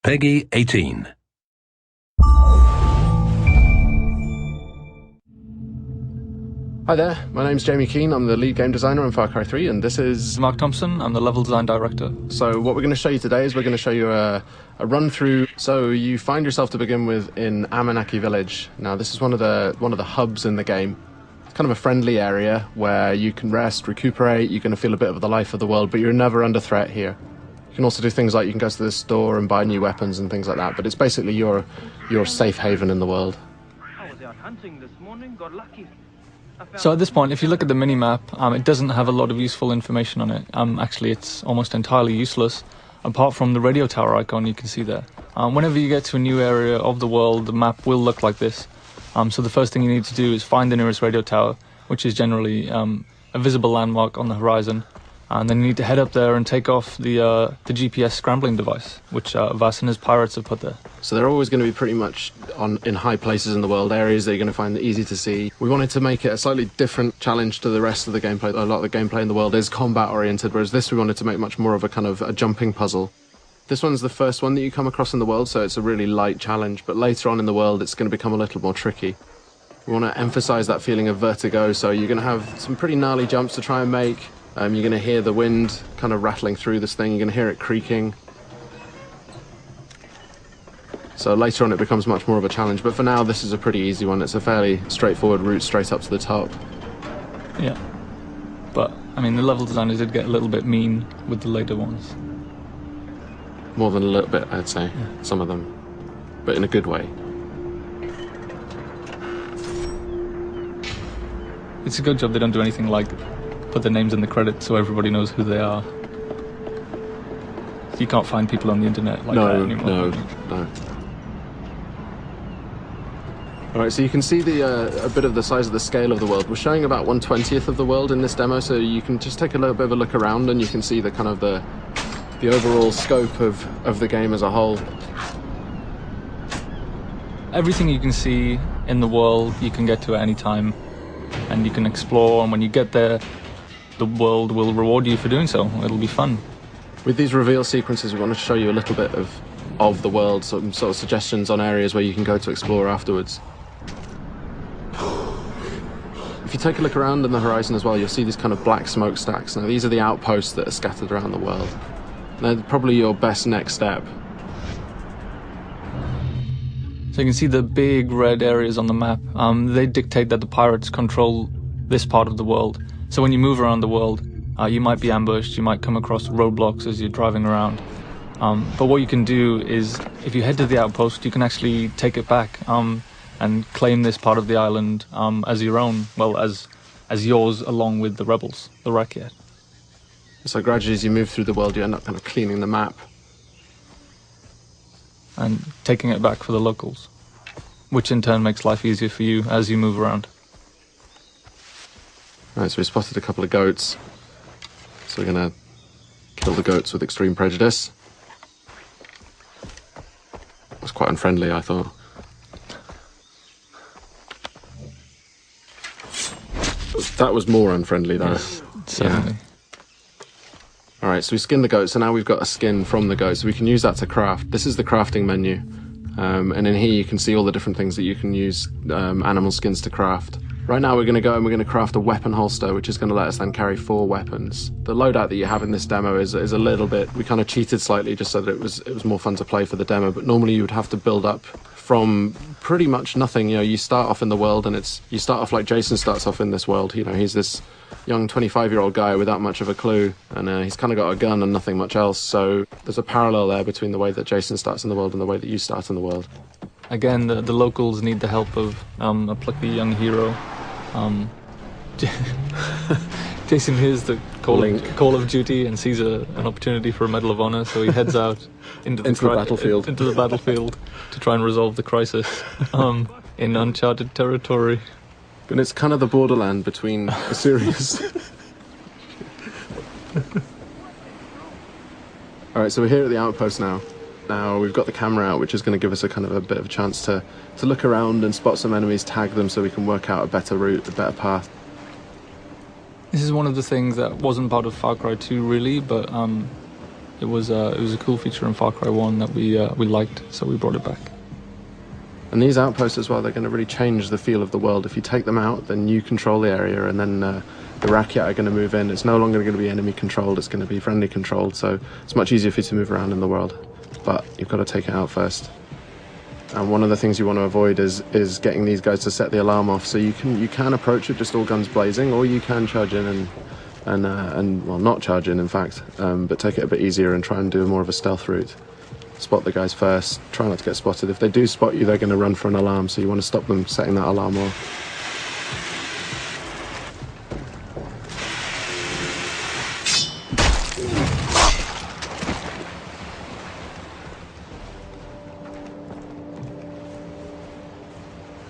Peggy 18. Hi there, my name's Jamie Keane, I'm the lead game designer on Far Cry 3, and this is Mark Thompson, I'm the level design director. So what we're going to show you today is we're going to show you a run through. So you find yourself to begin with in Amanaki village. Now this is one of the hubs in the game. It's kind of a friendly area where you can rest, recuperate, you're going to feel a bit of the life of the world, but you're never under threat here. You can also do things like you can go to the store and buy new weapons and things like that, but it's basically your safe haven in the world. I was out hunting this morning, got lucky. So at this point, if you look at the mini-map, it doesn't have a lot of useful information on it. Actually, it's almost entirely useless, apart from the radio tower icon you can see there. Whenever you get to a new area of the world, the map will look like this. So the first thing you need to do is find the nearest radio tower, which is generally a visible landmark on the horizon. And then you need to head up there and take off the GPS scrambling device, which Vass and his pirates have put there. So they're always going to be pretty much in high places in the world, areas that you're going to find easy to see. We wanted to make it a slightly different challenge to the rest of the gameplay. A lot of the gameplay in the world is combat oriented, whereas this we wanted to make much more of a kind of a jumping puzzle. This one's the first one that you come across in the world, so it's a really light challenge, but later on in the world it's going to become a little more tricky. We want to emphasize that feeling of vertigo, so you're going to have some pretty gnarly jumps to try and make. You're going to hear the wind kind of rattling through this thing, you're going to hear it creaking. So later on it becomes much more of a challenge, but for now this is a pretty easy one. It's a fairly straightforward route straight up to the top. Yeah, but I mean the level designers did get a little bit mean with the later ones. More than a little bit, I'd say, yeah. Some of them, but in a good way. It's a good job they don't do anything like put their names in the credits so everybody knows who they are. You can't find people on the internet like that anymore. No. Alright, so you can see a bit of the size of the scale of the world. We're showing about 1/20th of the world in this demo, so you can just take a little bit of a look around and you can see the kind of the overall scope of the game as a whole. Everything you can see in the world you can get to at any time, and you can explore, and when you get there the world will reward you for doing so. It'll be fun. With these reveal sequences we want to show you a little bit of the world, some sort of suggestions on areas where you can go to explore afterwards. If you take a look around on the horizon as well, you'll see these kind of black smokestacks. Now these are the outposts that are scattered around the world. They're probably your best next step. So you can see the big red areas on the map. They dictate that the pirates control this part of the world. So when you move around the world, you might be ambushed, you might come across roadblocks as you're driving around. But what you can do is, if you head to the outpost, you can actually take it back and claim this part of the island as your own, well, as yours along with the rebels, the Rakyat. So gradually as you move through the world, you end up kind of cleaning the map. And taking it back for the locals, which in turn makes life easier for you as you move around. Right, so we spotted a couple of goats. So we're going to kill the goats with extreme prejudice. It was quite unfriendly, I thought. That was more unfriendly, though. Yes, certainly. Yeah. Alright, so we skinned the goat, so now we've got a skin from the goat, so we can use that to craft. This is the crafting menu, and in here you can see all the different things that you can use animal skins to craft. Right now we're going to go and we're going to craft a weapon holster, which is going to let us then carry 4 weapons. The loadout that you have in this demo is a little bit, we kind of cheated slightly just so that it was more fun to play for the demo, but normally you would have to build up from pretty much nothing. You know, you start off in the world and you start off like Jason starts off in this world. You know, he's this young 25-year-old guy without much of a clue, and he's kind of got a gun and nothing much else, so there's a parallel there between the way that Jason starts in the world and the way that you start in the world. Again, the locals need the help of a plucky young hero. Jason hears the call of duty and sees an opportunity for a Medal of Honor, so he heads out into the battlefield to try and resolve the crisis in uncharted territory. And it's kind of the borderland between a series. Alright, so we're here at the outpost now. Now we've got the camera out, which is going to give us a kind of a bit of a chance to look around and spot some enemies, tag them so we can work out a better route, a better path. This is one of the things that wasn't part of Far Cry 2 really, but It was a cool feature in Far Cry 1 that we liked, so we brought it back. And these outposts as well, they're going to really change the feel of the world. If you take them out, then you control the area, and then the Rakyat are going to move in. It's no longer going to be enemy controlled, it's going to be friendly controlled, so it's much easier for you to move around in the world. But you've got to take it out first. And one of the things you want to avoid is getting these guys to set the alarm off. So you can approach it just all guns blazing, or you can charge in and well, not charge in fact, but take it a bit easier and try and do more of a stealth route. Spot the guys first, try not to get spotted. If they do spot you, they're going to run for an alarm, so you want to stop them setting that alarm off.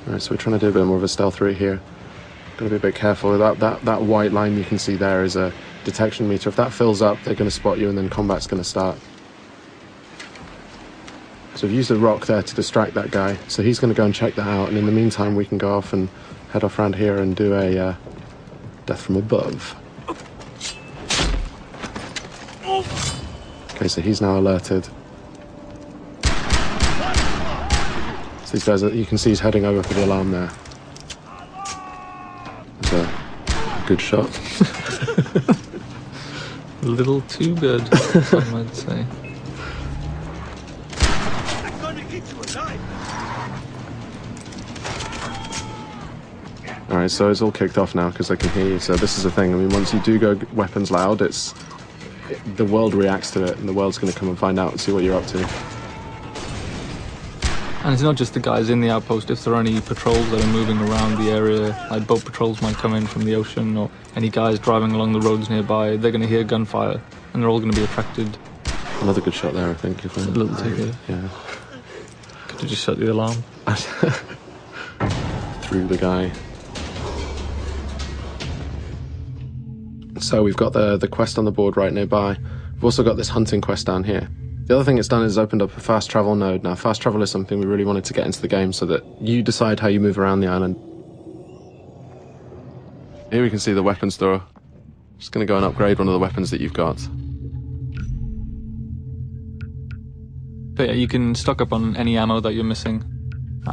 Alright, so we're trying to do a bit more of a stealth route here. Got to be a bit careful. That white line you can see there is a detection meter. If that fills up, they're going to spot you and then combat's going to start. So we've used a rock there to distract that guy. So he's going to go and check that out. And in the meantime, we can go off and head off around here and do a death from above. Okay, so he's now alerted. So these guys, you can see he's heading over for the alarm there. That's a good shot. A little too good, some might say. I'm gonna get you alive. Alright, so it's all kicked off now because I can hear you. So this is the thing. I mean, once you do go weapons loud, the world reacts to it, and the world's going to come and find out and see what you're up to. And it's not just the guys in the outpost. If there are any patrols that are moving around the area, like boat patrols might come in from the ocean, or any guys driving along the roads nearby, they're going to hear gunfire, and they're all going to be attracted. Another good shot there, I think. If a little too good. Yeah. Could you just shut the alarm? Through the guy. So we've got the quest on the board right nearby. We've also got this hunting quest down here. The other thing it's done is opened up a fast travel node. Now, fast travel is something we really wanted to get into the game so that you decide how you move around the island. Here we can see the weapon store. Just going to go and upgrade one of the weapons that you've got. But yeah, you can stock up on any ammo that you're missing.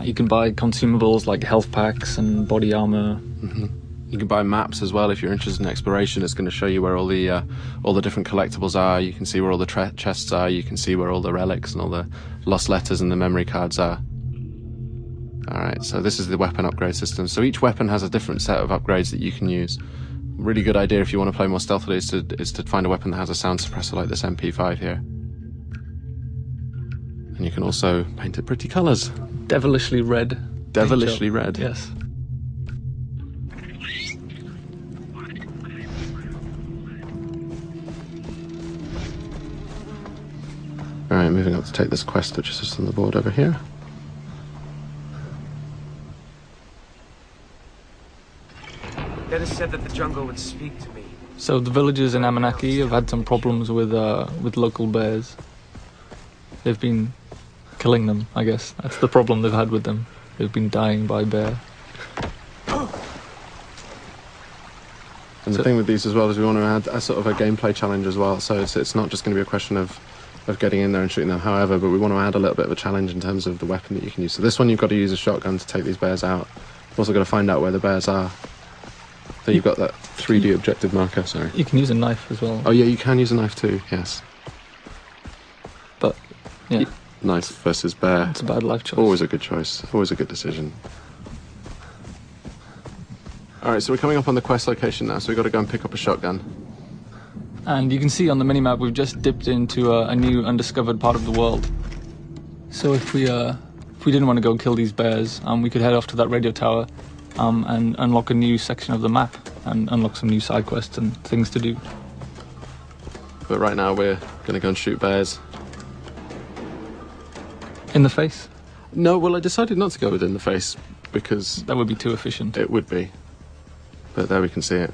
You can buy consumables like health packs and body armor. Mm-hmm. You can buy maps as well if you're interested in exploration. It's going to show you where all the different collectibles are. You can see where all the chests are. You can see where all the relics and all the lost letters and the memory cards are. Alright, so this is the weapon upgrade system. So each weapon has a different set of upgrades that you can use. Really good idea if you want to play more stealthily is to find a weapon that has a sound suppressor like this MP5 here. And you can also paint it pretty colours. Devilishly red. Devilishly red. Yes. Alright, moving up to take this quest which is just on the board over here. Dennis said that the jungle would speak to me. So the villagers in Amanaki have had some problems with local bears. They've been killing them, I guess. That's the problem they've had with them. They've been dying by bear. And the thing with these as well is we want to add a sort of a gameplay challenge as well. So it's not just going to be a question of getting in there and shooting them, however, but we want to add a little bit of a challenge in terms of the weapon that you can use. So this one you've got to use a shotgun to take these bears out. You've also got to find out where the bears are. So you've got that 3D objective marker, sorry. You can use a knife as well. Oh yeah, you can use a knife too, yes. But, yeah. Knife versus bear. It's a bad life choice. Always a good choice, always a good decision. Alright, so we're coming up on the quest location now, so we've got to go and pick up a shotgun. And you can see on the minimap we've just dipped into a new undiscovered part of the world. So if we didn't want to go kill these bears, we could head off to that radio tower and unlock a new section of the map and unlock some new side quests and things to do. But right now we're going to go and shoot bears. In the face? No, well I decided not to go within the face because... That would be too efficient. It would be. But there we can see it.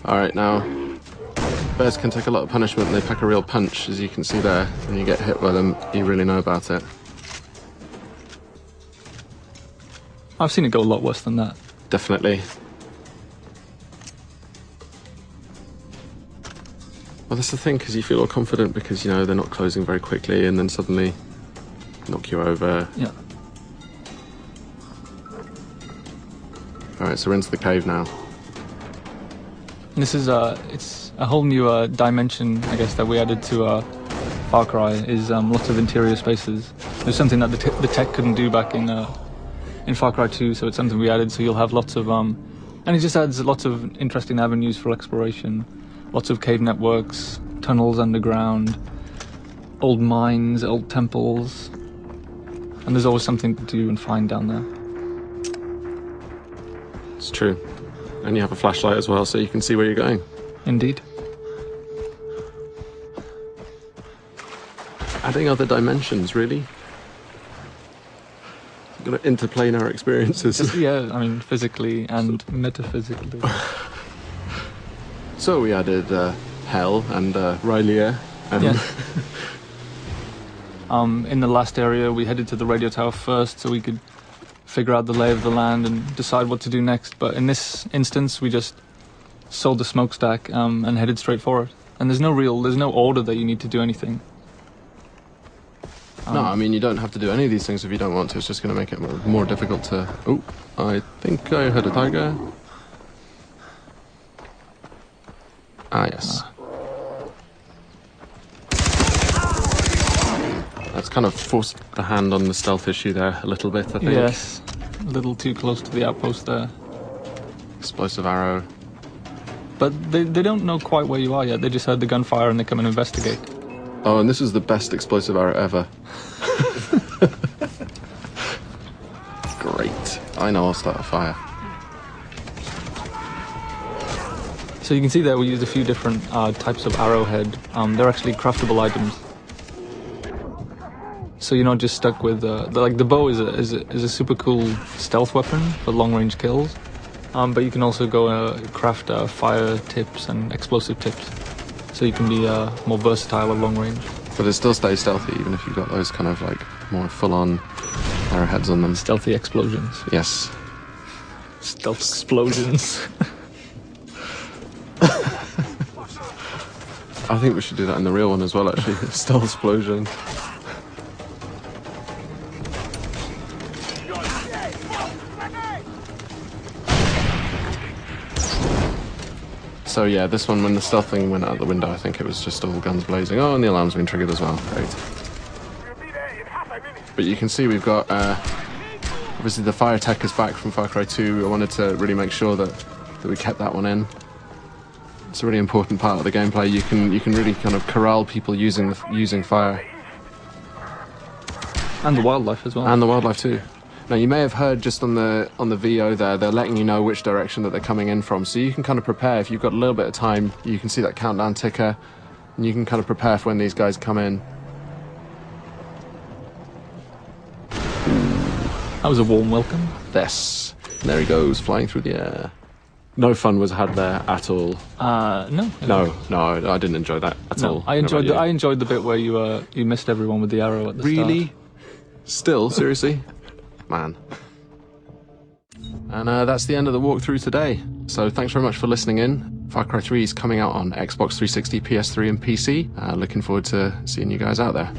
Alright, now, bears can take a lot of punishment and they pack a real punch, as you can see there. When you get hit by them, you really know about it. I've seen it go a lot worse than that. Definitely. Well, that's the thing, because you feel all confident because, you know, they're not closing very quickly and then suddenly knock you over. Yeah. Alright, so we're into the cave now. This is it's a whole new dimension, I guess, that we added to Far Cry, is lots of interior spaces. There's something that the tech couldn't do back in Far Cry 2, so it's something we added, so you'll have lots of... and it just adds lots of interesting avenues for exploration. Lots of cave networks, tunnels underground, old mines, old temples. And there's always something to do and find down there. It's true. And you have a flashlight as well, so you can see where you're going. Indeed. Adding other dimensions, really? Gonna interplanar experiences. Yeah, I mean, physically and metaphysically. So we added Hell and Rylea. And Yeah. In the last area, we headed to the radio tower first so we could figure out the lay of the land and decide what to do next. But in this instance, we just sold the smokestack and headed straight for it. And there's no order that you need to do anything. no, I mean, you don't have to do any of these things if you don't want to. It's just going to make it more difficult to... Oh, I think I heard a tiger. Ah, yes. That's kind of forced the hand on the stealth issue there a little bit, I think. Yes, a little too close to the outpost there. Explosive arrow. But they don't know quite where you are yet. They just heard the gunfire and they come and investigate. Oh, and this is the best explosive arrow ever. Great. I know I'll start a fire. So you can see there we used a few different types of arrowhead. They're actually craftable items. So you're not just stuck with the bow is a super cool stealth weapon for long range kills, but you can also go craft fire tips and explosive tips, so you can be more versatile at long range. But it still stays stealthy even if you've got those kind of like more full on arrowheads on them. Stealthy explosions. Yes. Stealth explosions. I think we should do that in the real one as well, actually. Stealth explosion. So yeah, this one, when the stealth thing went out the window, I think it was just all guns blazing. Oh, and the alarm's been triggered as well. Great. But you can see we've got, obviously the fire tech is back from Far Cry 2. I wanted to really make sure that we kept that one in. It's a really important part of the gameplay. You can really kind of corral people using fire. And the wildlife as well. And the wildlife too. Now you may have heard just on the VO there, they're letting you know which direction that they're coming in from, so you can kind of prepare. If you've got a little bit of time, you can see that countdown ticker, and you can kind of prepare for when these guys come in. That was a warm welcome. Yes. And there he goes, flying through the air. No fun was had there at all. No. No, I didn't enjoy that at all. I enjoyed the bit where you missed everyone with the arrow at the start. Really? Still? Seriously? Man. And that's the end of the walkthrough today. So thanks very much for listening in. Far Cry 3 is coming out on Xbox 360, PS3 and PC. Looking forward to seeing you guys out there.